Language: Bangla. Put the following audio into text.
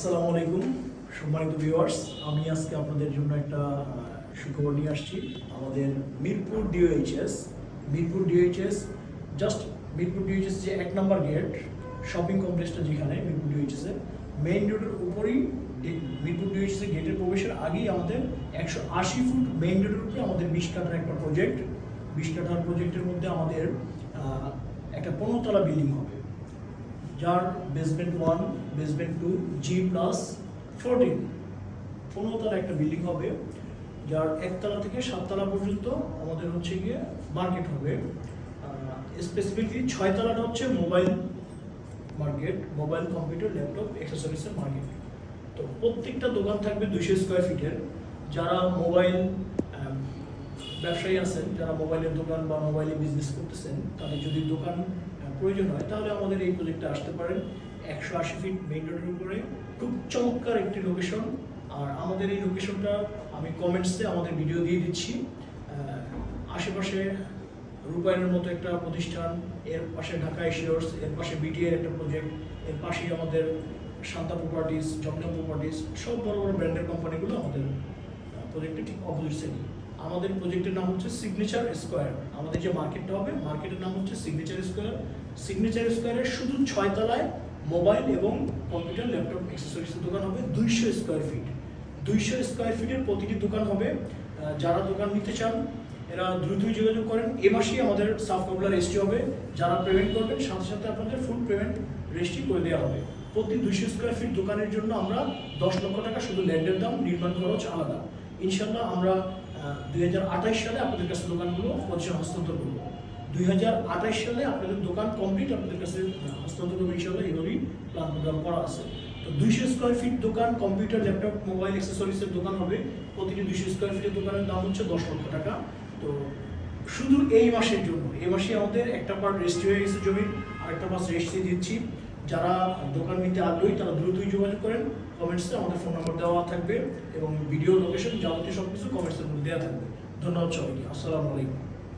আসসালামু আলাইকুম সম্মানিত ভিউয়ার্স, আমি আজকে আপনাদের জন্য একটা সুখবর নিয়ে আসছি। আমাদের Mirpur DOHS just Mirpur DOHS যে 1 নম্বর গেট শপিং কমপ্লেক্সটা যেখানে মিরপুর ডিওএইচএস এর মেইন রোডের উপরেই মিরপুর ডিওএইচএস এর গেটের প্রবেশের আগেই আমাদের 180 ফুট মেইন রোডের উপরে আমাদের 20 কাঠার একটা প্রজেক্ট। 20 কাঠার প্রজেক্টের মধ্যে আমাদের একটা 15 তলা বিল্ডিং হবে, যার বেসমেন্ট 1, বেসমেন্ট 2, G+14 15 তলা একটা বিল্ডিং হবে, যার 1 তলা থেকে 7 তলা পর্যন্ত আমাদের হচ্ছে গিয়ে মার্কেট হবে। স্পেসিফিকলি 6 তলাটা হচ্ছে mobile market, mobile computer laptop অ্যাক্সেসরিজের মার্কেট। তো প্রত্যেকটা দোকান থাকবে 200 স্কোয়ার ফিটের। যারা মোবাইল ব্যবসায়ী আছেন, যারা মোবাইলের দোকান বা মোবাইলে বিজনেস করতেছেন, তাদের যদি দোকান প্রয়োজন হয় তাহলে আমাদের এই প্রজেক্টে আসতে পারেন। 180 ফিট মেইন রোডের উপরে খুব চমৎকার একটি লোকেশন। আর আমাদের এই লোকেশনটা আমি কমেন্টসে আমাদের ভিডিও দিয়ে দিচ্ছি। আশেপাশে রূপায়ণের মতো একটা প্রতিষ্ঠান, এর পাশে ঢাকা এশিয়র্স, এর পাশে বিটিএর একটা প্রজেক্ট, এর পাশেই আমাদের শান্তা প্রপার্টিস, জমজম প্রপার্টিস, সব বড় বড় ব্র্যান্ডের কোম্পানিগুলো আমাদের প্রজেক্টে ঠিক অপোজিট সাইডে। আমাদের প্রজেক্টের নাম হচ্ছে সিগনেচার স্কোয়ার। আমাদের যে মার্কেটটা হবে, মার্কেটের নাম হচ্ছে সিগনেচার স্কোয়ার। সিগনেচার স্কোয়ারের শুধু 6 তলায় মোবাইল এবং কম্পিউটার ল্যাপটপ অ্যাক্সেসরিজের দোকান হবে 200 স্কোয়ার ফিট। 200 স্কোয়ার ফিটের প্রতিটি দোকান হবে। যারা দোকান নিতে চান এরা দ্রুতই যোগাযোগ করেন। এ মাসেই আমাদের সাফ কমলা রেজিস্ট্রি হবে। যারা পেমেন্ট করবেন সাথে সাথে আপনাদের ফুল পেমেন্ট রেজিস্ট্রি করে দেওয়া হবে। প্রতি 200 স্কোয়ার ফিট দোকানের জন্য আমরা 10 লক্ষ টাকা শুধু ল্যান্ডের দাম, নির্মাণ খরচ আলাদা। ইনশাল্লাহ আমরা 2028 সালে আপনাদের কাছে দোকানগুলো হস্তান্তর করব। 2028 সালে আপনাদের দোকান কমপ্লিট আপনাদের কাছে হস্তান্তর করবো ইনশাল্লাহ। এইভাবেই প্ল্যান প্রোগ্রাম করা আছে। তো 200 স্কোয়ার ফিট দোকান, কম্পিউটার ল্যাপটপ মোবাইল অ্যাক্সেসরিজের দোকান হবে। প্রতিটি 200 স্কোয়ার ফিটের দোকানের দাম হচ্ছে 10 লক্ষ টাকা। তো শুধু এই মাসের জন্য, এই মাসে আমাদের একটা পার্ট রেজিস্ট্রি হয়ে গেছে জমির, আরেকটা পার্ট রেজিস্ট্রি দিচ্ছি। যারা দোকান নিতে আগ্রহী তারা দ্রুতই যোগাযোগ করেন। কমেন্টসে আমাদের ফোন নাম্বার দেওয়া থাকবে এবং ভিডিও লোকেশন যাবতীয় সব কিছু কমেন্টসের মধ্যে দেওয়া থাকবে। ধন্যবাদ সবাইকে। আসসালামু আলাইকুম।